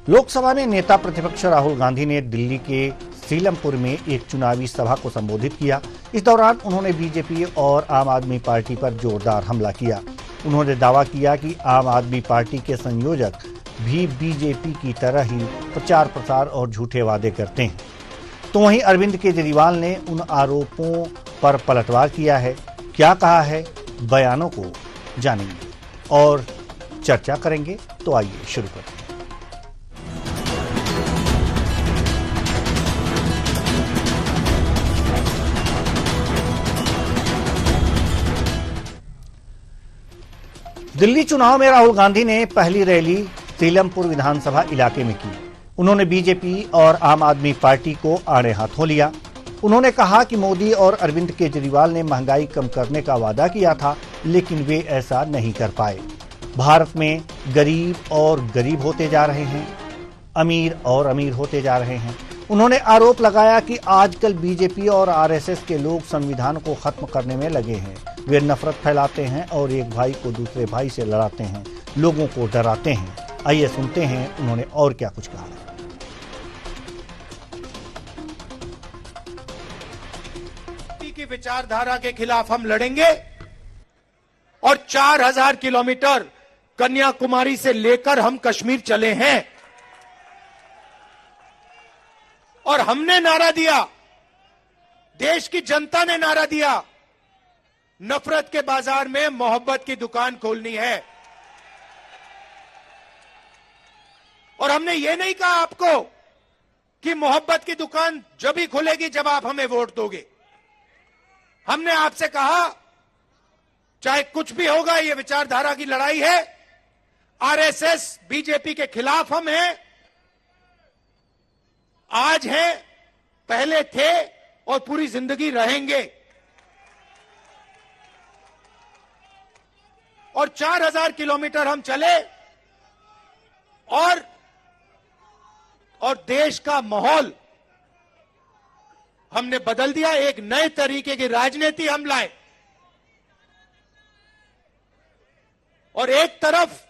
लोकसभा में नेता प्रतिपक्ष राहुल गांधी ने दिल्ली के सीलमपुर में एक चुनावी सभा को संबोधित किया। इस दौरान उन्होंने बीजेपी और आम आदमी पार्टी पर जोरदार हमला किया। उन्होंने दावा किया कि आम आदमी पार्टी के संयोजक भी बीजेपी की तरह ही प्रचार प्रसार और झूठे वादे करते हैं। तो वहीं अरविंद केजरीवाल ने उन आरोपों पर पलटवार किया है। क्या कहा है, बयानों को जानेंगे और चर्चा करेंगे। तो आइए शुरू करते हैं। दिल्ली चुनाव में राहुल गांधी ने पहली रैली सीलमपुर विधानसभा इलाके में की। उन्होंने बीजेपी और आम आदमी पार्टी को आड़े हाथों लिया। उन्होंने कहा कि मोदी और अरविंद केजरीवाल ने महंगाई कम करने का वादा किया था, लेकिन वे ऐसा नहीं कर पाए। भारत में गरीब और गरीब होते जा रहे हैं, अमीर और अमीर होते जा रहे हैं। उन्होंने आरोप लगाया कि आजकल बीजेपी और आरएसएस के लोग संविधान को खत्म करने में लगे हैं। वे नफरत फैलाते हैं और एक भाई को दूसरे भाई से लड़ाते हैं, लोगों को डराते हैं। आइए सुनते हैं उन्होंने और क्या कुछ कहा। की विचारधारा के खिलाफ हम लड़ेंगे और 4000 किलोमीटर कन्याकुमारी से लेकर हम कश्मीर चले हैं और हमने नारा दिया, देश की जनता ने नारा दिया, नफरत के बाजार में मोहब्बत की दुकान खोलनी है। और हमने ये नहीं कहा आपको कि मोहब्बत की दुकान जब ही खुलेगी जब आप हमें वोट दोगे। हमने आपसे कहा चाहे कुछ भी होगा, ये विचारधारा की लड़ाई है। आरएसएस बीजेपी के खिलाफ हम हैं, आज हैं, पहले थे और पूरी जिंदगी रहेंगे। और 4000 किलोमीटर हम चले और देश का माहौल हमने बदल दिया। एक नए तरीके की राजनीति हम लाए और एक तरफ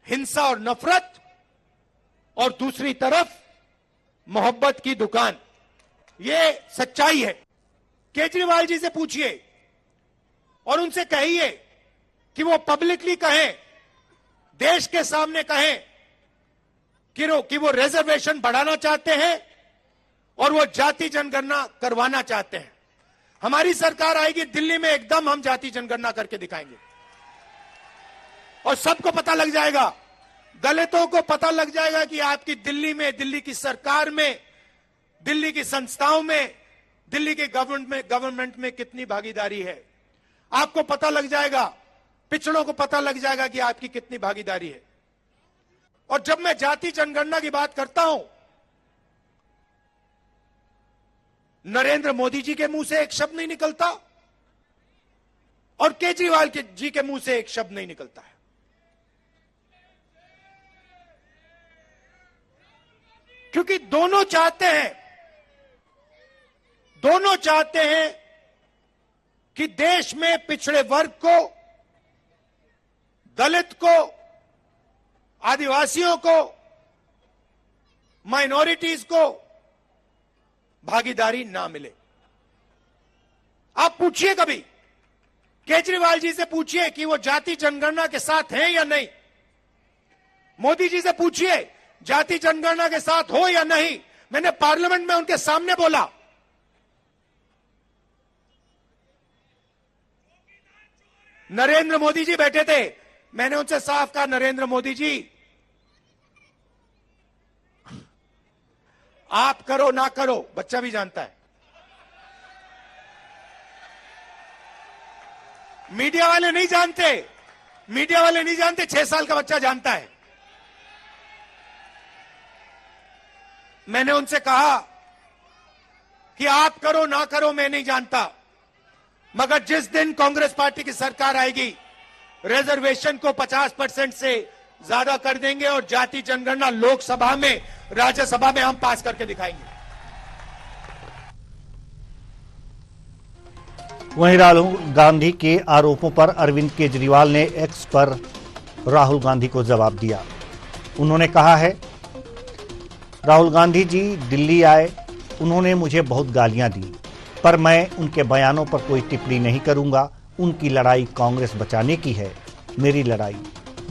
हिंसा और नफरत और दूसरी तरफ मोहब्बत की दुकान। ये सच्चाई है। केजरीवाल जी से पूछिए और उनसे कहिए कि वो पब्लिकली कहें, देश के सामने कहें कि वो रिजर्वेशन बढ़ाना चाहते हैं और वो जाति जनगणना करवाना चाहते हैं। हमारी सरकार आएगी, दिल्ली में एकदम हम जाति जनगणना करके दिखाएंगे और सबको पता लग जाएगा, दलितों को पता लग जाएगा कि आपकी दिल्ली में, दिल्ली की सरकार में, दिल्ली की संस्थाओं में, दिल्ली के गवर्नमेंट में कितनी भागीदारी है। आपको पता लग जाएगा, पिछड़ों को पता लग जाएगा कि आपकी कितनी भागीदारी है। और जब मैं जाति जनगणना की बात करता हूं, नरेंद्र मोदी जी के मुंह से एक शब्द नहीं निकलता और केजरीवाल जी के मुंह से एक शब्द नहीं निकलता है। क्योंकि दोनों चाहते हैं कि देश में पिछड़े वर्ग को, दलित को, आदिवासियों को, माइनॉरिटीज को भागीदारी ना मिले। आप पूछिए, कभी केजरीवाल जी से पूछिए कि वो जाति जनगणना के साथ हैं या नहीं। मोदी जी से पूछिए जाति जनगणना के साथ हो या नहीं। मैंने पार्लियामेंट में उनके सामने बोला, नरेंद्र मोदी जी बैठे थे, मैंने उनसे साफ कहा, नरेंद्र मोदी जी आप करो ना करो, बच्चा भी जानता है। मीडिया वाले नहीं जानते, 6 साल का बच्चा जानता है। मैंने उनसे कहा कि आप करो ना करो मैं नहीं जानता, मगर जिस दिन कांग्रेस पार्टी की सरकार आएगी, रिजर्वेशन को 50% से ज्यादा कर देंगे और जाति जनगणना लोकसभा में, राज्यसभा में हम पास करके दिखाएंगे। वहीं राहुल गांधी के आरोपों पर अरविंद केजरीवाल ने एक्स पर राहुल गांधी को जवाब दिया। उन्होंने कहा है राहुल गांधी जी दिल्ली आए, उन्होंने मुझे बहुत गालियां दी, पर मैं उनके बयानों पर कोई टिप्पणी नहीं करूंगा। उनकी लड़ाई कांग्रेस बचाने की है, मेरी लड़ाई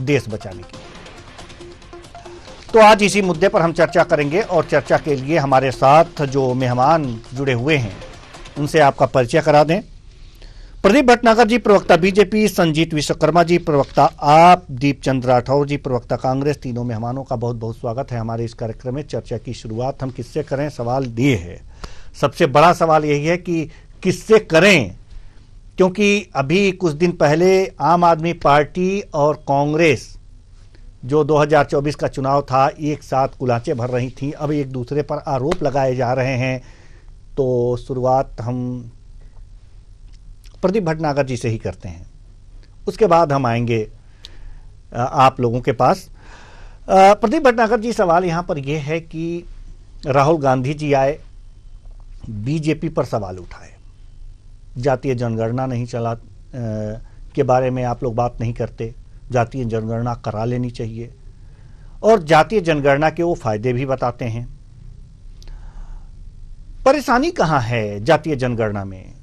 देश बचाने की। तो आज इसी मुद्दे पर हम चर्चा करेंगे और चर्चा के लिए हमारे साथ जो मेहमान जुड़े हुए हैं उनसे आपका परिचय करा दें। प्रदीप भटनागर जी, प्रवक्ता बीजेपी, संजीत विश्वकर्मा जी, प्रवक्ता आप, दीपचंद्र राठौर जी, प्रवक्ता कांग्रेस। तीनों मेहमानों का बहुत बहुत स्वागत है हमारे इस कार्यक्रम में। चर्चा की शुरुआत हम किससे करें, सवाल ये है। सबसे बड़ा सवाल यही है कि किससे करें, क्योंकि अभी कुछ दिन पहले आम आदमी पार्टी और कांग्रेस जो 2024 का चुनाव था एक साथ कुलाचे भर रही थी, अब एक दूसरे पर आरोप लगाए जा रहे हैं। तो शुरुआत हम प्रदीप भटनागर जी से ही करते हैं, उसके बाद हम आएंगे आप लोगों के पास। प्रदीप भटनागर जी, सवाल यहाँ पर यह है कि राहुल गांधी जी आए, बीजेपी पर सवाल उठाए, जातीय जनगणना नहीं चला के बारे में आप लोग बात नहीं करते, जातीय जनगणना करा लेनी चाहिए, और जातीय जनगणना के वो फायदे भी बताते हैं। परेशानी कहां है जातीय जनगणना में?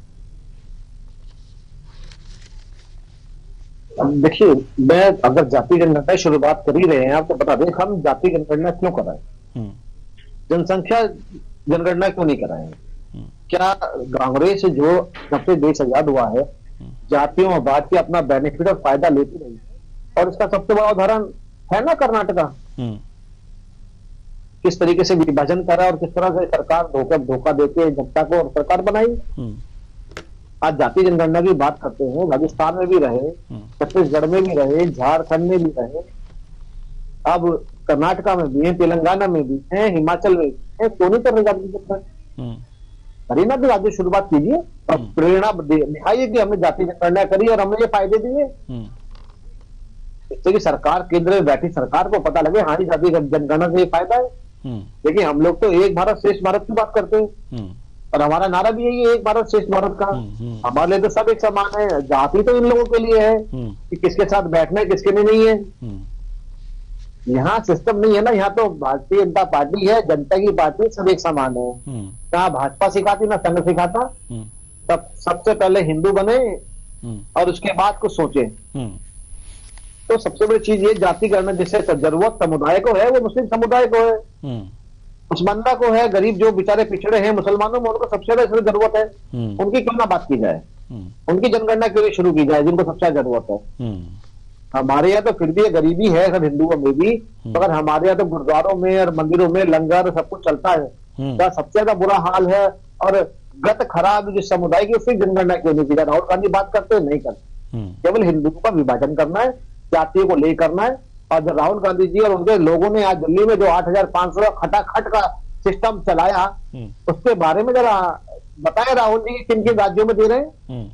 देखिए, मैं अगर जातीय जनगणना शुरुआत कर ही रहे हैं आप, तो बता दें हम जातीय जनगणना क्यों कराएं, जनसंख्या जनगणना क्यों नहीं कराएं? क्या कांग्रेस जो जब से देश आजाद हुआ है जातियों और बात के अपना बेनिफिट और फायदा लेती रही, और इसका सबसे बड़ा उदाहरण है ना कर्नाटका। किस तरीके से विभाजन करा और किस तरह से सरकार धोखा देके जनता को सरकार बनाई। आज जातीय जनगणना की बात करते हैं, राजस्थान में भी रहे, छत्तीसगढ़ में भी रहे, झारखंड में भी रहे, अब कर्नाटका में भी है, तेलंगाना में भी है, हिमाचल में भी है, क्यों नहीं कर रहे जातीय जनगणना? करिए ना, भी राज्य शुरुआत कीजिए और प्रेरणा दिखाइए कि हमने जातीय जनगणना करी और हमने ये फायदे दिए, इससे कि सरकार, केंद्र में बैठी सरकार को पता लगे हाँ जी जातीय जनगणना से ये फायदा है। देखिए, हम लोग तो एक भारत श्रेष्ठ भारत की बात करते हैं और हमारा नारा भी यही है, एक भारत श्रेष्ठ भारत का। हमारे लिए तो सब एक समान है, जाति तो इन लोगों के लिए है कि किसके साथ बैठना है किसके में नहीं है। यहाँ सिस्टम नहीं है ना, यहाँ तो भारतीय जनता पार्टी है, जनता की पार्टी, सब एक समान है। ना भाजपा सिखाती ना संघ सिखाता, तब सबसे पहले हिंदू बने और उसके बाद कुछ सोचे। तो सबसे बड़ी चीज ये जाति गणना जिससे जरूरत समुदाय को है, वो मुस्लिम समुदाय को है, मुसलमाना को है, गरीब जो बेचारे पिछड़े हैं मुसलमानों में, उनको सबसे ज्यादा जरूरत है, उनकी क्यों ना बात की जाए, उनकी जनगणना क्यों नहीं शुरू की जाए जिनको सबसे ज्यादा जरूरत है। हमारे यहाँ तो फिर भी गरीबी है सब हिंदुओं में भी, मगर हमारे यहाँ तो गुरुद्वारों में और मंदिरों में लंगर सब कुछ चलता है, क्या सबसे ज्यादा बुरा हाल है। और गत खराब जिस समुदाय की उसकी जनगणना क्यों नहीं की जाए? राहुल गांधी बात करते हैं, नहीं करते, केवल हिंदुओं का विभाजन करना है, जातियों को ले करना है। और जब राहुल गांधी जी और उनके लोगों ने आज दिल्ली में जो 8,500 खटाखट का सिस्टम चलाया, उसके बारे में जरा बताएं राहुल जी, किन किन राज्यों में दे रहे हैं?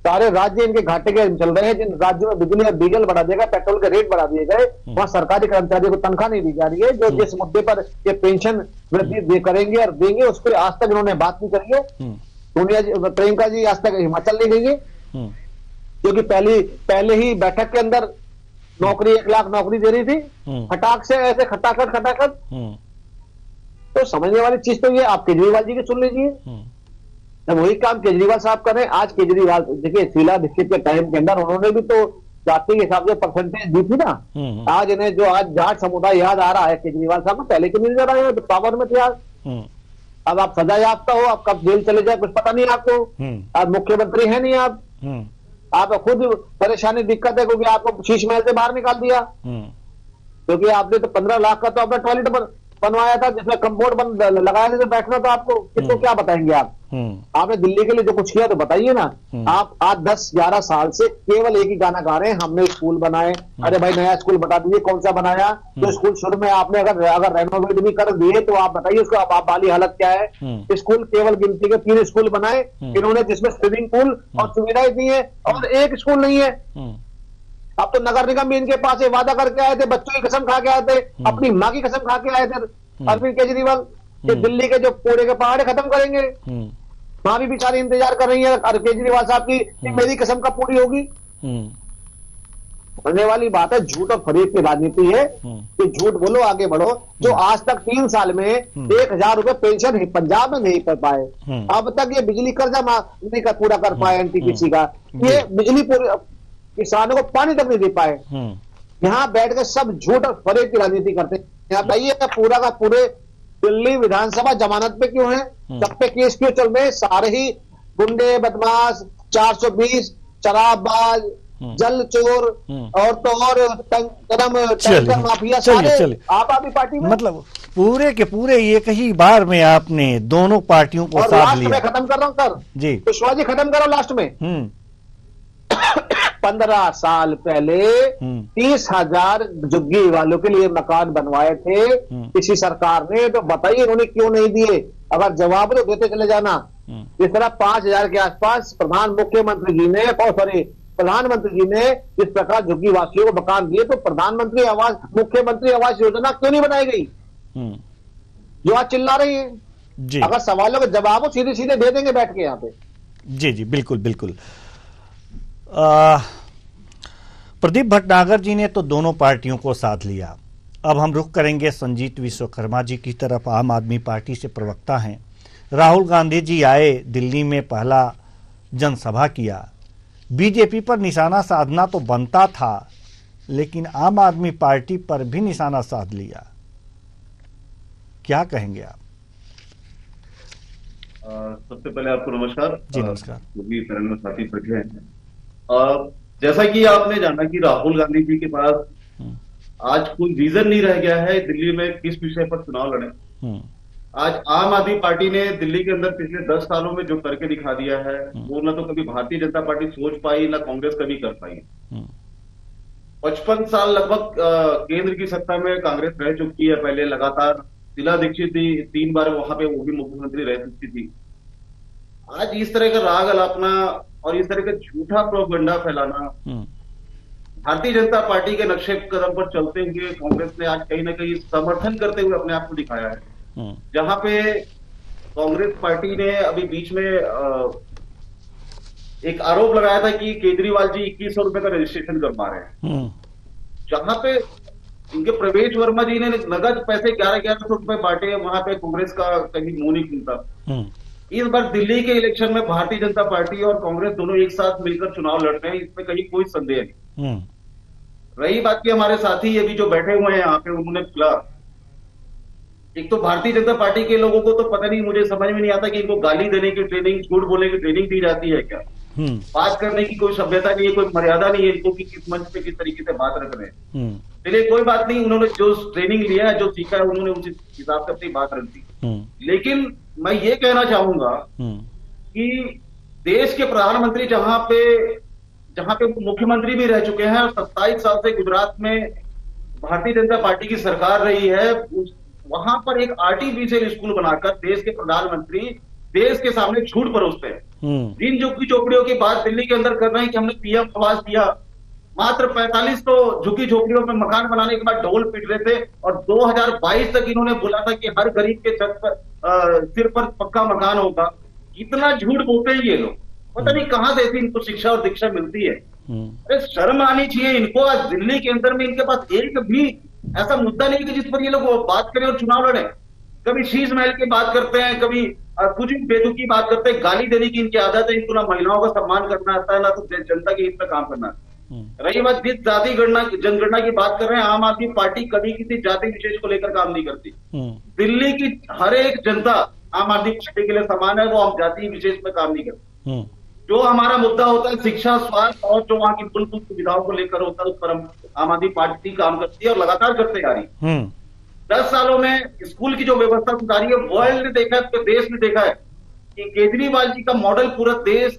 सारे राज्य इनके घाटे के चल रहे हैं। जिन राज्यों में बिजली और डीजल बढ़ा देगा, पेट्रोल के रेट बढ़ा दिए गए, वहां सरकारी कर्मचारियों को तनख्वाह नहीं दी जा रही है। जो जिस मुद्दे पर ये पेंशन वृद्धि करेंगे और देंगे, उस पर आज तक इन्होंने बात नहीं करी है। सोनिया जी, प्रियंका जी आज तक हिमाचल नहीं गई है, क्योंकि पहले ही बैठक के अंदर नौकरी 1 लाख नौकरी दे रही थी, फटाक से ऐसे खटाखट। तो समझने वाली चीज तो ये आप केजरीवाल जी की सुन लीजिए, वही काम केजरीवाल साहब कर रहे हैं। आज केजरीवाल देखिए, शीला दीक्षित के टाइम के अंदर उन्होंने भी तो जाति के हिसाब से परसेंटेज दी थी ना। आज इन्हें जो आज जाट समुदाय याद आ रहा है केजरीवाल साहब, पहले क्यों नहीं नजर आए? तो पावर में थे आज। अब आप सजा याफ्ता हो, आप कब जेल चले जाए कुछ पता नहीं आपको। आज मुख्यमंत्री है नहीं आप खुद परेशानी दिक्कत है, क्योंकि आपको शीश महल से बाहर निकाल दिया, क्योंकि आपने तो 15 लाख का तो अपना टॉयलेट बनवाया था, जिसमें कंपाउंड लगाया था, तो बैठना था आपको। किसको क्या बताएंगे आप? आपने दिल्ली के लिए जो कुछ किया तो बताइए ना। आप आज 10-11 साल से केवल एक ही गाना गा रहे हैं, हमने स्कूल बनाए। अरे भाई, नया स्कूल बता दीजिए, कौन सा बनाया? जो स्कूल शुरू में आपने अगर रेनोवेट भी कर दिए तो आप बताइए उसको आप वाली हालत क्या है। स्कूल केवल गिनती के 3 स्कूल बनाए इन्होंने, जिसमें स्विमिंग पूल और सुविधाएं दी है, और एक स्कूल नहीं है। अब तो नगर निगम भी इनके पास वादा करके आए थे, बच्चों की कसम खा के आए थे, अपनी माँ की कसम खा के आए थे अरविंद केजरीवाल, कि दिल्ली के जो कूड़े के पहाड़ खत्म करेंगे। वहां भी बेचारी इंतजार कर रही है केजरीवाल साहब की कि मेरी कसम कब पूरी होगी। होने वाली बात है। झूठ और फरेब की राजनीति है कि झूठ बोलो आगे बढ़ो। जो आज तक 3 साल में 1,000 रुपए पेंशन पंजाब में नहीं कर पाए, अब तक ये बिजली कर्जा नहीं पूरा कर पाए एनटीपीसी का, ये बिजली किसानों को पानी तक नहीं दे पाए। यहाँ बैठ कर सब झूठ और फरेब की राजनीति करते हैं। यहाँ बताइए पूरा का पूरे दिल्ली विधानसभा जमानत पे क्यों है, सब पे केस क्यों चल रहे? सारे ही गुंडे, बदमाश, 420, शराबबाज, जल चोर और तो और टैंकर माफिया सारे आप आदमी पार्टी में। मतलब पूरे के पूरे एक ही बार में आपने दोनों पार्टियों को साथ लिया। मैं खत्म कर रहा हूं सर जी, विश्वास जी खत्म करो लास्ट में। 15 साल पहले 30,000 झुग्गी वालों के लिए मकान बनवाए थे किसी सरकार ने, तो बताइए उन्होंने क्यों नहीं दिए? अगर जवाब तो देते चले जाना। इस तरह 5,000 के आसपास प्रधानमंत्री जी ने जिस प्रकार झुग्गी वासियों को मकान दिए, तो मुख्यमंत्री आवास योजना क्यों नहीं बनाई गई जो आज चिल्ला रही है जी? अगर सवालों के जवाब सीधे सीधे दे देंगे बैठ के यहाँ पे। जी जी बिल्कुल बिल्कुल। प्रदीप भटनागर जी ने तो दोनों पार्टियों को साथ लिया। अब हम रुख करेंगे संजीत विश्वकर्मा जी की तरफ। आम आदमी पार्टी से प्रवक्ता हैं। राहुल गांधी जी आए, दिल्ली में पहला जनसभा किया। बीजेपी पर निशाना साधना तो बनता था, लेकिन आम आदमी पार्टी पर भी निशाना साध लिया। क्या कहेंगे आप? सबसे पहले आपको नमस्कार। जी नमस्कार। जो भी पैनल में साथी बैठे हैं, जैसा कि आपने जाना कि राहुल गांधी जी के पास आज कोई रीजन नहीं रह गया है दिल्ली में किस विषय पर चुनाव लड़े। आज आम आदमी पार्टी ने दिल्ली के अंदर पिछले 10 सालों में जो करके दिखा दिया है, वो ना तो कभी भारतीय जनता पार्टी सोच पाई, ना कांग्रेस कभी कर पाई। 55 साल लगभग केंद्र की सत्ता में कांग्रेस रह चुकी है। पहले लगातार शीला दीक्षित थी, 3 बार वहां पे वो भी मुख्यमंत्री रह चुकी थी। आज इस तरह का राग अलापना और इस तरह का झूठा प्रोपेगेंडा फैलाना, भारतीय जनता पार्टी के नक्शे कदम पर चलते हुए कांग्रेस ने आज कहीं ना कहीं समर्थन करते हुए अपने आप को दिखाया है। जहां पे कांग्रेस पार्टी ने अभी बीच में एक आरोप लगाया था कि केजरीवाल जी 2100 रुपए का रजिस्ट्रेशन करवा रहे हैं, जहां पे इनके प्रवेश वर्मा जी ने नगद पैसे 1100 रुपए बांटे, वहां पे कांग्रेस का कहीं मुंह नहीं खुलता। इस बार दिल्ली के इलेक्शन में भारतीय जनता पार्टी और कांग्रेस दोनों एक साथ मिलकर चुनाव लड़ रहे हैं, इसमें कहीं कोई संदेह नहीं। रही बात की हमारे साथी ये भी जो बैठे हुए हैं यहाँ पे, उन्होंने खुला, एक तो भारतीय जनता पार्टी के लोगों को तो पता नहीं, मुझे समझ में नहीं आता कि इनको गाली देने की ट्रेनिंग, झूठ बोलने की ट्रेनिंग दी जाती है क्या? बात करने की कोई सभ्यता नहीं है, कोई मर्यादा नहीं है इनको कि किस मंच पे किस तरीके से बात रख रहे हैं। चलिए कोई बात नहीं, उन्होंने जो ट्रेनिंग लिया है, जो सीखा है, उन्होंने उस हिसाब से अपनी बात रख दी। लेकिन मैं ये कहना चाहूंगा कि देश के प्रधानमंत्री जहां पे मुख्यमंत्री भी रह चुके हैं और 27 साल से गुजरात में भारतीय जनता पार्टी की सरकार रही है, वहां पर एक आर्टिफिशियल स्कूल बनाकर देश के प्रधानमंत्री देश के सामने झूठ परोसते हैं। जिन झुग्गी झोपड़ियों की बात दिल्ली के अंदर कर रहे हैं कि हमने पीएम आवास दिया, मात्र 45 तो झुग्गी झोपड़ियों में मकान बनाने के बाद ढोल पीट रहे थे, और 2022 तक इन्होंने बोला था कि हर गरीब के छत पर सिर पर पक्का मकान होगा। कितना झूठ बोलते हैं ये लोग, पता नहीं कहां से ऐसी इनको शिक्षा और दीक्षा मिलती है। अरे शर्म आनी चाहिए इनको। आज दिल्ली के अंदर में इनके पास एक भी ऐसा मुद्दा नहीं कि जिस पर ये लोग बात करें और चुनाव लड़े। कभी शीश महल की बात करते हैं, कभी कुछ भी बेतुकी बात करते हैं, गाली देने की इनकी आदत है। इनको ना महिलाओं का सम्मान करना आता है, ना तो जनता के हित में काम करना है। रही बात जिस जाति जनगणना की बात कर रहे हैं, आम आदमी पार्टी कभी किसी जाति विशेष को लेकर काम नहीं करती। दिल्ली की हर एक जनता आम आदमी पार्टी के लिए समान है, वो हम जाति विशेष में काम नहीं करते। जो हमारा मुद्दा होता है शिक्षा, स्वास्थ्य और जो वहां की मूलभूत सुविधाओं को लेकर होता है, उस पर आम आदमी पार्टी काम करती है और लगातार करते आ रही है। 10 सालों में स्कूल की जो व्यवस्था सुधारी है, वर्ल्ड ने देखा है, पूरे देश ने देखा है कि केजरीवाल जी का मॉडल पूरा देश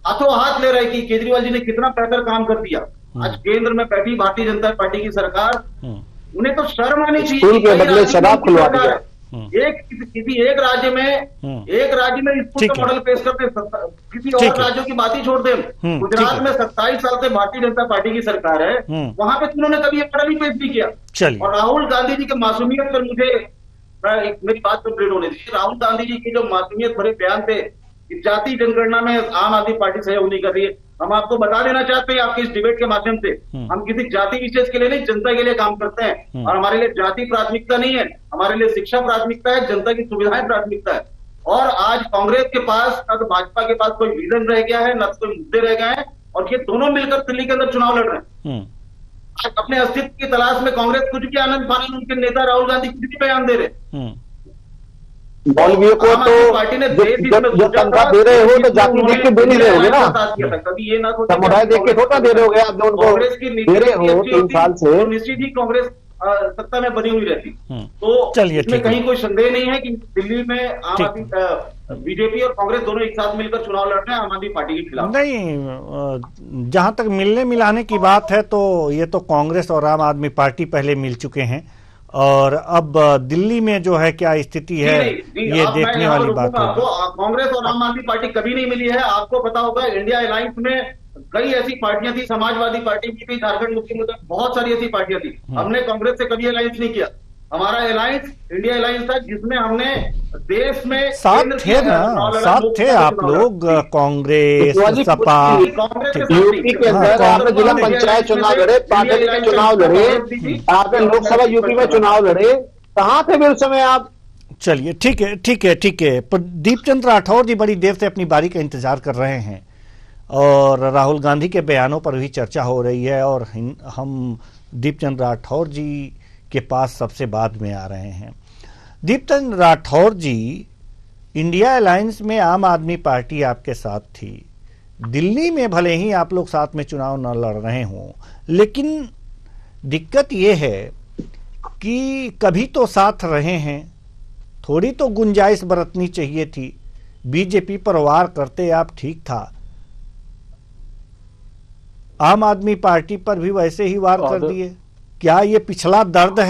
हाथों हाथ ले रहा है कि केजरीवाल जी ने कितना बेहतर काम कर दिया। आज केंद्र में बैठी भारतीय जनता पार्टी की सरकार, उन्हें तो शर्म आनी चाहिए। स्कूल के बदले शराब खुलवा दिया। किसी एक राज्य में स्कूल का मॉडल पेश करते, किसी और राज्यों की बात ही छोड़ दें। गुजरात में 27 साल से भारतीय जनता पार्टी की सरकार है, वहां पे उन्होंने कभी एक मॉडल ही पेश नहीं किया। और राहुल गांधी जी के मासूमियत पर मुझे मेरी बात कंप्लीट होने दीजिए। राहुल गांधी जी की जो मासूमियत भरे बयान थे कि जाति जनगणना में आम आदमी पार्टी सहयोग नहीं कर रही है, हम आपको बता देना चाहते हैं आपके इस डिबेट के माध्यम से, हम किसी जाति विशेष के लिए नहीं, जनता के लिए काम करते हैं। और हमारे लिए जाति प्राथमिकता नहीं है, हमारे लिए शिक्षा प्राथमिकता है, जनता की सुविधाएं प्राथमिकता है। और आज कांग्रेस के पास न तो भाजपा के पास कोई विजन रह गया है, न तो कोई मुद्दे रह गए हैं, और ये दोनों मिलकर दिल्ली के अंदर चुनाव लड़ रहे हैं। आज अपने अस्तित्व की तलाश में कांग्रेस कुछ भी आनंद फानंद, उनके नेता राहुल गांधी कुछ भी बयान दे रहे। मौलवियों को तो पार्टी ने जो तनख्वाह दे रहे हो तो जाति देख के दे नहीं रहे होगे ना, कभी ये ना समुदाय देख के थोड़ा दे रहे होगे आप, जो उनको दे रहे हो 3 साल से, निश्चित ही कांग्रेस सत्ता में बनी हुई रहती। तो चलिए, इसमें कहीं कोई संदेह नहीं है कि दिल्ली में आम आदमी, बीजेपी और कांग्रेस दोनों एक साथ मिलकर चुनाव लड़ रहे हैं आम आदमी पार्टी के खिलाफ। नहीं, जहां तक मिलने मिलाने की बात है तो ये तो कांग्रेस और आम आदमी पार्टी पहले मिल चुके हैं, और अब दिल्ली में जो है क्या स्थिति है ये देखने वाली बात है। कांग्रेस और आम आदमी पार्टी कभी नहीं मिली है। आपको पता होगा इंडिया अलायंस में कई ऐसी पार्टियां थी, समाजवादी पार्टी भी थी, झारखंड मुक्ति मोर्चा, बहुत सारी ऐसी पार्टियां थी। हमने कांग्रेस से कभी अलायंस नहीं किया। हमारा अलायंस इंडिया अलायंस था जिसमें हमने देश में साथ थे ना, साथ थे आप लोग, कांग्रेस, सपा, यूपी के अंदर आपने जिला पंचायत चुनाव लड़े, पार्टी के चुनाव लड़े, आपने लोकसभा यूपी में चुनाव लड़े, कहाँ थे फिर उस समय आप? चलिए, ठीक है, ठीक है, ठीक है। प्रदीप चंद्र राठौर जी बड़ी देर से अपनी बारी का इंतजार कर रहे हैं और राहुल गांधी के बयानों पर भी चर्चा हो रही है, और हम दीपचंद्र राठौर जी के पास सबसे बाद में आ रहे हैं। दीपचंद्र राठौर जी, इंडिया अलायंस में आम आदमी पार्टी आपके साथ थी, दिल्ली में भले ही आप लोग साथ में चुनाव न लड़ रहे हों, लेकिन दिक्कत ये है कि कभी तो साथ रहे हैं, थोड़ी तो गुंजाइश बरतनी चाहिए थी। बीजेपी पर वार करते आप, ठीक था, आम आदमी पार्टी पर भी वैसे ही वार कर दिए। क्या ये पिछला दर्द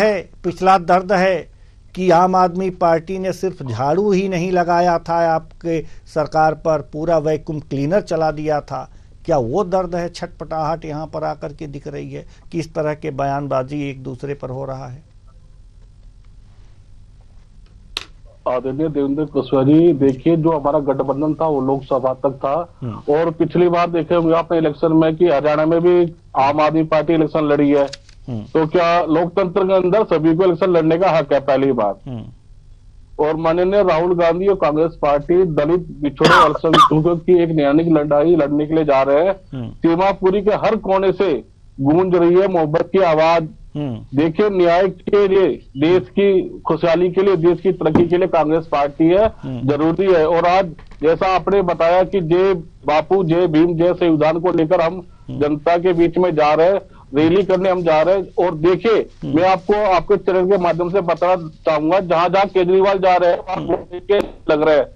है कि आम आदमी पार्टी ने सिर्फ झाड़ू ही नहीं लगाया था आपके सरकार पर, पूरा वैक्यूम क्लीनर चला दिया था? क्या वो दर्द है, छटपटाहट यहाँ पर आकर के दिख रही है कि इस तरह के बयानबाजी एक दूसरे पर हो रहा है? आदरणीय देवेंद्र कुशवाहा, देखिए जो हमारा गठबंधन था वो लोकसभा तक था, और पिछली बार देखे होंगे आपने इलेक्शन में कि हरियाणा में भी आम आदमी पार्टी इलेक्शन लड़ी है। तो क्या लोकतंत्र के अंदर सभी को इलेक्शन लड़ने का हक है? पहली बात। और माननीय राहुल गांधी और कांग्रेस पार्टी दलित पिछड़े अल्पसंख्यकों की एक न्यायिक लड़ाई लड़ने के लिए जा रहे हैं। सीमापुरी के हर कोने से गूंज रही है मोहब्बत की आवाज। देखिए, न्याय के लिए, देश की खुशहाली के लिए, देश की तरक्की के लिए कांग्रेस पार्टी है, जरूरी है। और आज जैसा आपने बताया कि जय बापू, जय भीम, जय संविधान को लेकर हम जनता के बीच में जा रहे हैं, रैली करने हम जा रहे हैं। और देखिए, मैं आपको आपके चैनल के माध्यम से बताना चाहूंगा, जहां जहां केजरीवाल जा रहे हैं लग रहे हैं,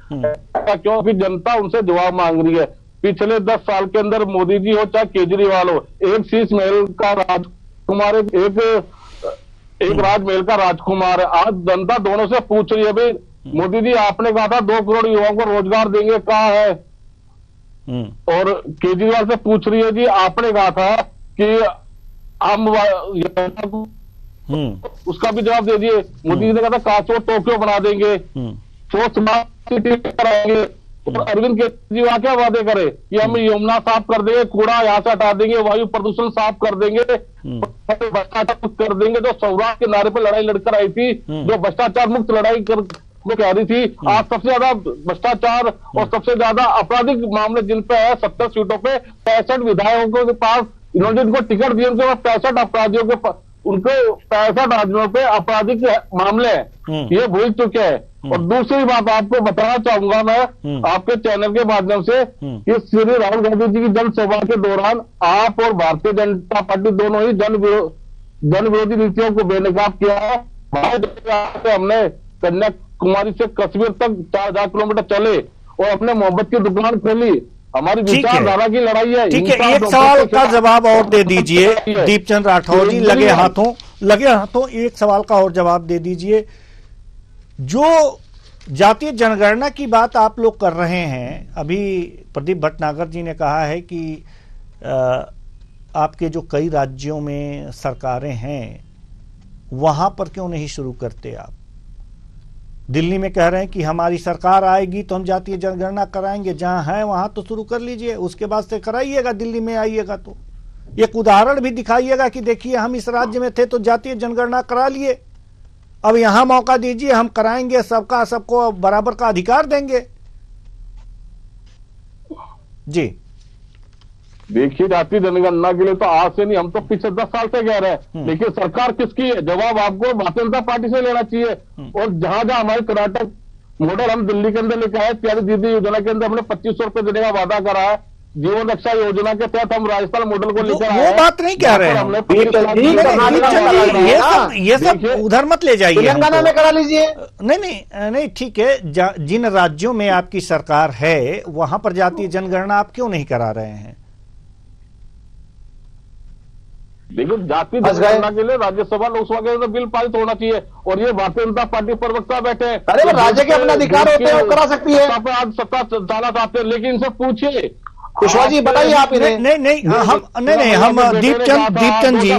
क्योंकि जनता उनसे जवाब मांग रही है। पिछले 10 साल के अंदर मोदी जी हो चाहे केजरीवाल हो, एक शीश महल का राजकुमार, एक राजमहल का राजकुमार है। आज जनता दोनों से पूछ रही है, भाई मोदी जी आपने कहा था 2 करोड़ युवाओं को रोजगार देंगे, कहाँ है? और केजरीवाल से पूछ रही है, जी आपने कहा था कि हम उसका भी जवाब दे दिए। मोदी जी ने कहा था कांचो टोक्यो बना देंगे, सोच स्मार्ट सिटी कराएंगे। और अरविंद केजरीवाल क्या वादे करे कि हम यमुना साफ कर देंगे, कूड़ा यहाँ से हटा देंगे, वायु प्रदूषण साफ कर देंगे, भ्रष्टाचार मुक्त कर देंगे। जो सौराष्ट्र के नारे पर लड़ाई लड़कर आई थी, जो भ्रष्टाचार मुक्त लड़ाई कर वो कह रही थी, आज सबसे ज्यादा भ्रष्टाचार और सबसे ज्यादा आपराधिक मामले जिन पे है 70 सीटों पे 65 विधायकों के पास, इन्होंने जिनको टिकट दिए उनके पास 65 अपराधियों के, उनके 65 राज्यों पे आपराधिक मामले हैं, ये भूल चुके हैं। और दूसरी बात आपको बताना चाहूंगा मैं आपके चैनल के माध्यम से कि श्री राहुल गांधी जी की जनसभा के दौरान आप और भारतीय जनता पार्टी दोनों ही जन विरोधी नीतियों को बेनकाब किया है। हमने कन्याकुमारी से कश्मीर तक 4000 किलोमीटर चले और अपने मोहब्बत की दुकान खोली। हमारी विचारधारा की लड़ाई है। ठीक है, एक सवाल का जवाब और दे दीजिए दीपचंद्र राठौर जी, लगे हाथों एक सवाल का और जवाब दे दीजिए। जो जातीय जनगणना की बात आप लोग कर रहे हैं, अभी प्रदीप भटनागर जी ने कहा है कि आपके जो कई राज्यों में सरकारें हैं, वहां पर क्यों नहीं शुरू करते आप? दिल्ली में कह रहे हैं कि हमारी सरकार आएगी तो हम जातीय जनगणना कराएंगे, जहां है वहां तो शुरू कर लीजिए, उसके बाद से कराइएगा, दिल्ली में आइएगा तो एक उदाहरण भी दिखाइएगा कि देखिए हम इस राज्य में थे तो जातीय जनगणना करा लिए, अब यहां मौका दीजिए, हम कराएंगे, सबको बराबर का अधिकार देंगे। जी देखिए, जातीय जनगणना के लिए तो आज से नहीं, हम तो पिछले 10 साल से कह रहे हैं, लेकिन सरकार किसकी है? जवाब आपको भारतीय जनता पार्टी से लेना चाहिए। और जहां जहां हमारे कर्नाटक मॉडल हम दिल्ली के अंदर लेके आए, प्यारी दीदी योजना के अंदर हमने 2500 रुपए देने का वादा करा है। जीवन रक्षा योजना के तहत हम राजस्थान मॉडल को लेकर आए। वो बात नहीं कह रहे हैं, ये सब उधर मत ले जाइए, तेलंगाना में करा लीजिए। नहीं ठीक है, जिन राज्यों में आपकी सरकार है वहां पर जातीय जनगणना आप क्यों नहीं करा रहे हैं? लेकिन जातीय जनगणना के लिए राज्यसभा लोकसभा के अंदर बिल पारित होना चाहिए, और ये भारतीय जनता पार्टी प्रवक्ता बैठे हैं। अरे राज्य के अपने अधिकार होते हैं, वो करा सकती है। आज सत्ता चलाना चाहते हैं, लेकिन इनसे पूछिए। कुशवाहा जी बताइए आप इन्हें। हम दीपचंद जी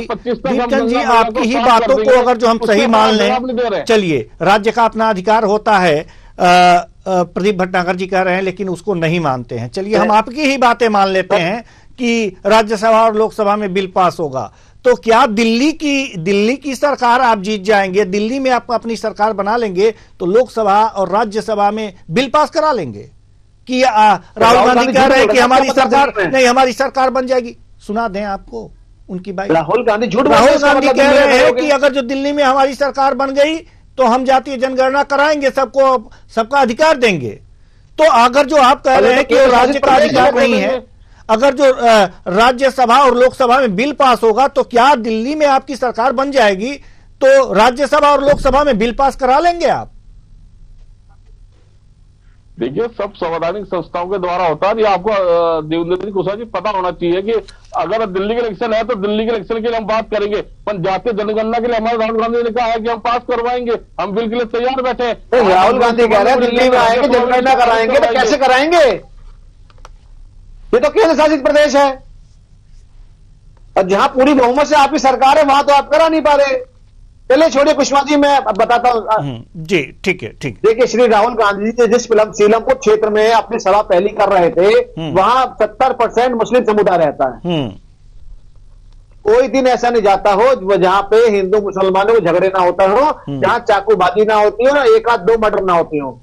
आपकी ही बातों को अगर जो हम सही मान लें, चलिए, राज्य का अपना अधिकार होता है, प्रदीप भटनागर जी कह रहे हैं, लेकिन उसको नहीं मानते हैं। चलिए हम आपकी ही बातें मान लेते हैं कि राज्यसभा और लोकसभा में बिल पास होगा, तो क्या दिल्ली की सरकार आप जीत जाएंगे, दिल्ली में आप अपनी सरकार बना लेंगे तो लोकसभा और राज्यसभा में बिल पास करा लेंगे? कि राहुल गांधी कह रहे हैं कि हमारी सरकार नहीं, हमारी सरकार बन जाएगी। सुना दें आपको उनकी बात। राहुल गांधी कह रहे हैं कि अगर जो दिल्ली में हमारी सरकार बन गई तो हम जातीय जनगणना कराएंगे, सबका अधिकार देंगे। तो अगर जो आप कह रहे हैं कि राज्य का अधिकार नहीं है, अगर जो राज्यसभा और लोकसभा में बिल पास होगा तो क्या दिल्ली में आपकी सरकार बन जाएगी तो राज्यसभा और लोकसभा में बिल पास करा लेंगे आप? देखिए, सब संवैधानिक संस्थाओं के द्वारा होता है। ये आपको देवेंद्र कुशवाहा जी पता होना चाहिए कि अगर दिल्ली के इलेक्शन है तो दिल्ली के इलेक्शन के लिए हम बात करेंगे, पर जातीय जनगणना के लिए हमारे राहुल गांधी ने कहा है कि हम पास करवाएंगे, हम बिल के लिए तैयार बैठे हैं। राहुल गांधी कह रहे हैं दिल्ली में आएंगे, जनगणना कराएंगे, तो कैसे कराएंगे? ये तो केंद्र शासित प्रदेश है, और जहां पूरी बहुमत से आपकी सरकार है वहां तो आप करा नहीं पा रहे। चलिए छोड़िए, कुशवाहा जी मैं बताता हूं जी। ठीक है। देखिए, श्री राहुल गांधी जी जिस सीलमपुर क्षेत्र में अपनी सभा पहली कर रहे थे, वहां 70% मुस्लिम समुदाय रहता है। कोई दिन ऐसा नहीं जाता हो जहां पे हिंदू मुसलमानों को झगड़े ना होता हो, जहां चाकूबाजी ना होती हो, एक आध दो मर्डर ना होती हो,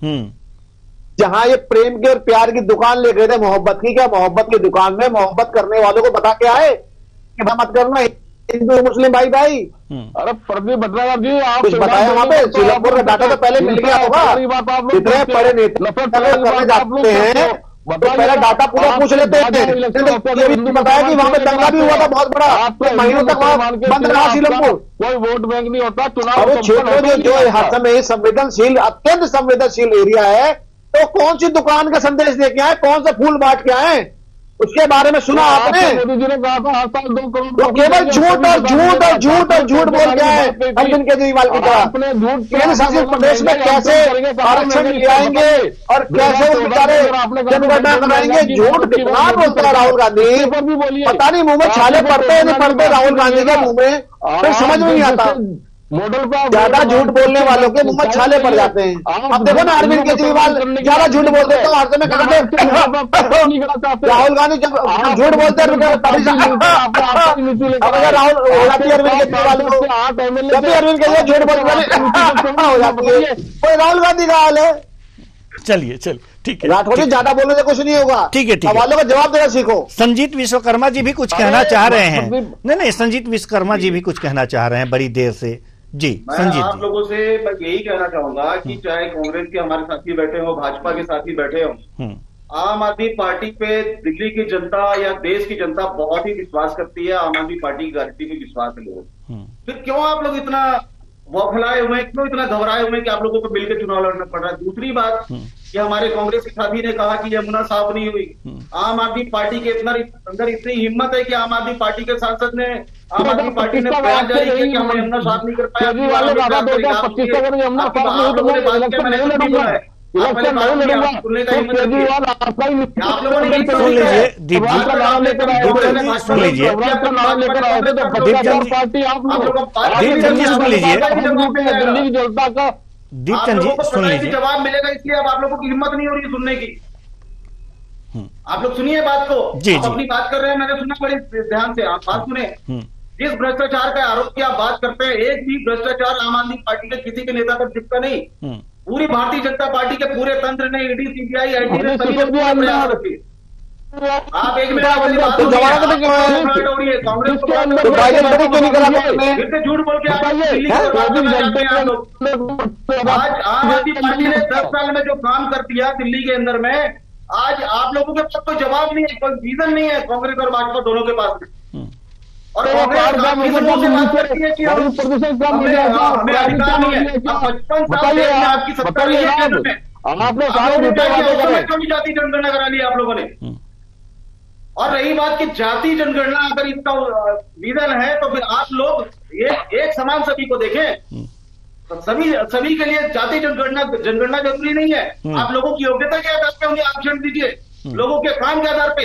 जहां ये प्रेम की और प्यार की दुकान ले गए थे, मोहब्बत की, क्या मोहब्बत की दुकान में मोहब्बत करने वालों को बता के आए कि मत करना हिंदू मुस्लिम भाई। अरे प्रदीप भटनागर जी, आप कुछ बताया वहां पे? सीलमपुर का डाटा तो पहले मिल गया होगा। इतने बड़े नेता जाते हैं तो पहले डाटा पूरा पूछ लेते हैं। ये भी बताया कि वहां पे दंगा भी हुआ था बहुत बड़ा, महीनों तक वहां बंद रहा सीलमपुर। कोई वोट बैंक नहीं होता, चुनाव क्षेत्र जो हर समय संवेदनशील, अत्यंत संवेदनशील एरिया है, तो कौन सी दुकान का संदेश दे के आए, कौन से फूल बांट के आए, उसके बारे में सुना आपने? मोदी जी ने कहा था हर साल 2 करोड़, तो केवल झूठ बोल के आए अरविंद केजरीवाल की तरह। केंद्र शासित प्रदेश में कैसे आरक्षण लाएंगे और कैसे वो बेचारे जनगणना कराएंगे? झूठ कितना बोलता है राहुल गांधी, पता नहीं मुंह में छाले पड़ते हैं नहीं पड़ते राहुल गांधी के मुंह में, फिर समझ में नहीं आता। मॉडल का ज्यादा झूठ बोलने वालों के मुंह में छाले पड़ जाते हैं। अब देखो ना, अरविंद केजरीवाल ज्यादा झूठ बोलते हैं तो हर समय राहुल गांधी जब झूठ बोलते हैं राहुल अरविंद केजरीवाल को, जब भी अरविंद केजरीवाल झूठ बोलते हो जाती है, कोई राहुल गांधी का हाल है। चलिए ठीक है, राठौर जी ज्यादा बोलने से कुछ नहीं होगा। ठीक है, सवालों का जवाब देना सीखो। संजीत विश्वकर्मा जी भी कुछ कहना चाह रहे हैं। नहीं, संजीत विश्वकर्मा जी भी कुछ कहना चाह रहे हैं बड़ी देर से। जी संजीत, आप लोगों से मैं यही कहना चाहूंगा कि चाहे कांग्रेस के हमारे साथी बैठे हो, भाजपा के साथी बैठे हो, आम आदमी पार्टी पे दिल्ली की जनता या देश की जनता बहुत ही विश्वास करती है। आम आदमी पार्टी की गारंटी पे विश्वास है लोग। फिर क्यों आप लोग इतना बौखलाए हुए, क्यों इतना घबराए हुए कि आप लोगों को मिलकर चुनाव लड़ना पड़ रहा है? दूसरी बात, कि हमारे कांग्रेस के साथी ने कहा कि यमुना साफ नहीं हुई। आम आदमी पार्टी के अंदर इतनी हिम्मत है कि आम आदमी पार्टी के सांसद ने, आम आदमी पार्टी ने बयान जारी किया कि हम यमुना साफ नहीं कर पाए। दिल्ली की जनता का दीपचंद जी सुन लीजिए, जवाब मिलेगा, इसलिए अब आप लोगों की हिम्मत नहीं हो रही सुनने की। आप लोग सुनिए बात को, जी आप अपनी बात कर रहे हैं, मैंने सुना बड़ी ध्यान से, आप बात सुने। जिस भ्रष्टाचार का आरोप की आप बात करते हैं, एक भी भ्रष्टाचार आम आदमी पार्टी के किसी के नेता पर चिपका नहीं। पूरी भारतीय जनता पार्टी के पूरे तंत्र ने, ईडी, सीबीआई, आईटी ने सभी प्रयास किए। आप एक मिनट कांग्रेस को झूठ बोल के आज आम आदमी पार्टी ने 10 साल में जो काम कर दिया दिल्ली के अंदर में, आज आप लोगों के पास कोई जवाब नहीं है, कोई रीजन नहीं है कांग्रेस और भाजपा दोनों के पास में। और कांग्रेस करती है कि हमें अधिकार नहीं है। 55 साल से आपकी सत्ता रही है केंद्र में, क्यों नहीं जाति जनगणना करा ली आप लोगों ने? और रही बात कि जाति जनगणना अगर इसका रीजन है तो फिर आप लोग एक समान सभी को देखें। सभी के लिए जाति जनगणना जरूरी नहीं है। आप लोगों की योग्यता के आधार पर उन्हें आरक्षण दीजिए, लोगों के काम के आधार पे।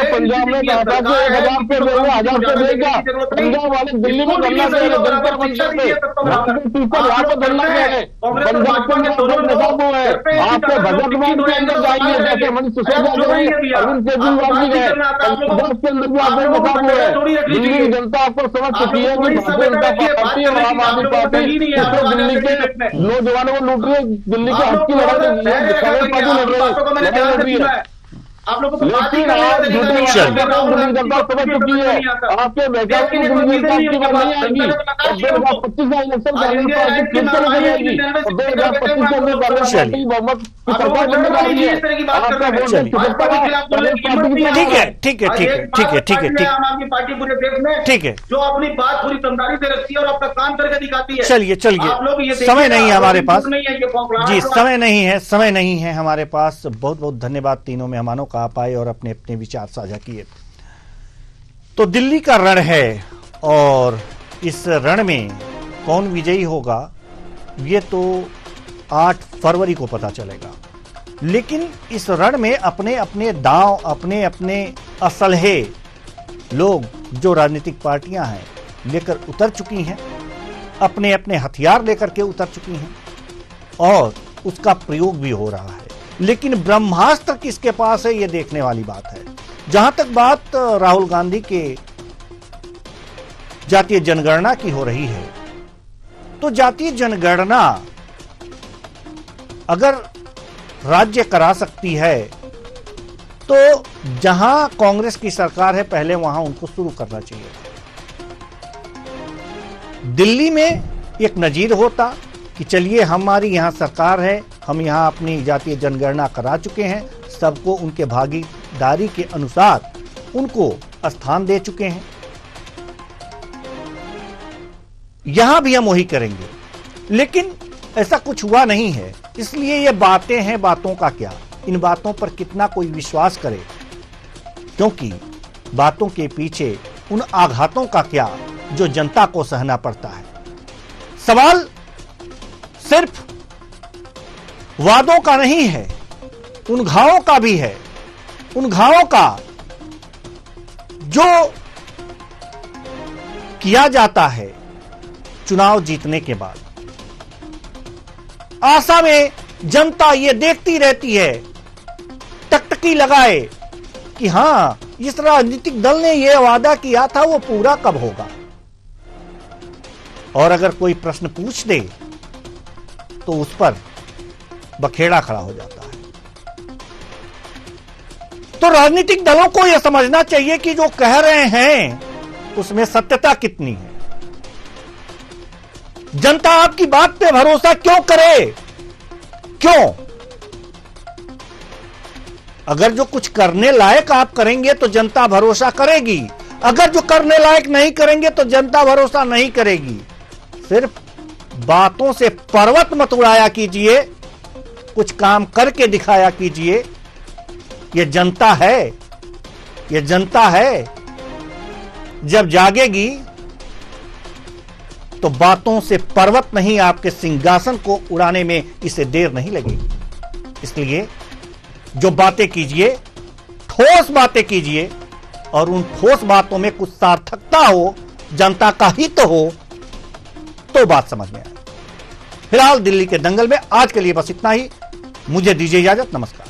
पंजाब में कहा था कि 1000 रुपये देगा, 1000 रुपये देगा, पंजाब वाले दिल्ली में धरना दे रहे, जंतर मंतर पे टीचर यहाँ पे धरना दे रहे, पंजाब के नेता वो है, आपके भगतवान के अंदर जाइए, जैसे मनीष सिसोदिया गए, अरविंद केजरीवाल जी गए, पंजाब के अंदर भी आपके नेता वो है। दिल्ली की जनता आपको समझ चुकी है कि भारतीय जनता पार्टी और आम आदमी पार्टी दिल्ली के नौजवानों को लूट रही है, दिल्ली के हक की लड़ाई कांग्रेस पार्टी लड़ रही है। आप लोगों को लेकिन आप जनता समझ चुकी है, आपके मेघालय की जनता की बात नहीं आएगी। 2025 का इलेक्शन कांग्रेस पार्टी फिर से लेकर आएगी और 2025 के अंदर कांग्रेस पार्टी बहुमत की सरकार बनने जा रही है। आपका आम आदमी पार्टी पूरे देश में ठीक है, जो अपनी बात पूरी ईमानदारी से रखती है और अपना काम करके दिखाती है। चलिए समय नहीं है हमारे पास जी, समय नहीं है हमारे पास। बहुत बहुत धन्यवाद तीनों मेहमानों का, आप आए और अपने अपने विचार साझा किए। तो दिल्ली का रण है और इस रण में कौन विजयी होगा ये तो 8 फरवरी को पता चलेगा। लेकिन इस रण में अपने अपने दांव, अपने अपने असलहे लोग जो राजनीतिक पार्टियां हैं लेकर उतर चुकी हैं, अपने अपने हथियार लेकर के उतर चुकी हैं और उसका प्रयोग भी हो रहा है। लेकिन ब्रह्मास्त्र किसके पास है ये देखने वाली बात है। जहां तक बात राहुल गांधी के जातीय जनगणना की हो रही है, तो जातीय जनगणना अगर राज्य करा सकती है तो जहां कांग्रेस की सरकार है पहले वहां उनको शुरू करना चाहिए। दिल्ली में एक नजीर होता कि चलिए हमारी यहां सरकार है, हम यहां अपनी जातीय जनगणना करा चुके हैं, सबको उनके भागीदारी के अनुसार उनको स्थान दे चुके हैं, यहां भी हम वही करेंगे। लेकिन ऐसा कुछ हुआ नहीं है, इसलिए ये बातें हैं, बातों का क्या, इन बातों पर कितना कोई विश्वास करे, क्योंकि बातों के पीछे उन आघातों का क्या जो जनता को सहना पड़ता है। सवाल सिर्फ वादों का नहीं है, उन घावों का भी है। उन घावों का जो किया जाता है चुनाव जीतने के बाद, आशा में जनता ये देखती रहती है, टकटकी लगाए कि हां इस राजनीतिक दल ने यह वादा किया था वो पूरा कब होगा। और अगर कोई प्रश्न पूछ दे तो उस पर बखेड़ा खड़ा हो जाता है। तो राजनीतिक दलों को यह समझना चाहिए कि जो कह रहे हैं उसमें सत्यता कितनी है। जनता आपकी बात पे भरोसा क्यों करे? क्यों? अगर जो कुछ करने लायक आप करेंगे तो जनता भरोसा करेगी, अगर जो करने लायक नहीं करेंगे तो जनता भरोसा नहीं करेगी। सिर्फ बातों से पर्वत मत उड़ाया कीजिए, कुछ काम करके दिखाया कीजिए। ये जनता है, ये जनता है, जब जागेगी तो बातों से पर्वत नहीं आपके सिंहासन को उड़ाने में इसे देर नहीं लगेगी। इसलिए जो बातें कीजिए, ठोस बातें कीजिए और उन ठोस बातों में कुछ सार्थकता हो, जनता का हित हो, तो बात समझ में आए। फिलहाल दिल्ली के दंगल में आज के लिए बस इतना ही। मुझे दीजिए इजाजत, नमस्कार।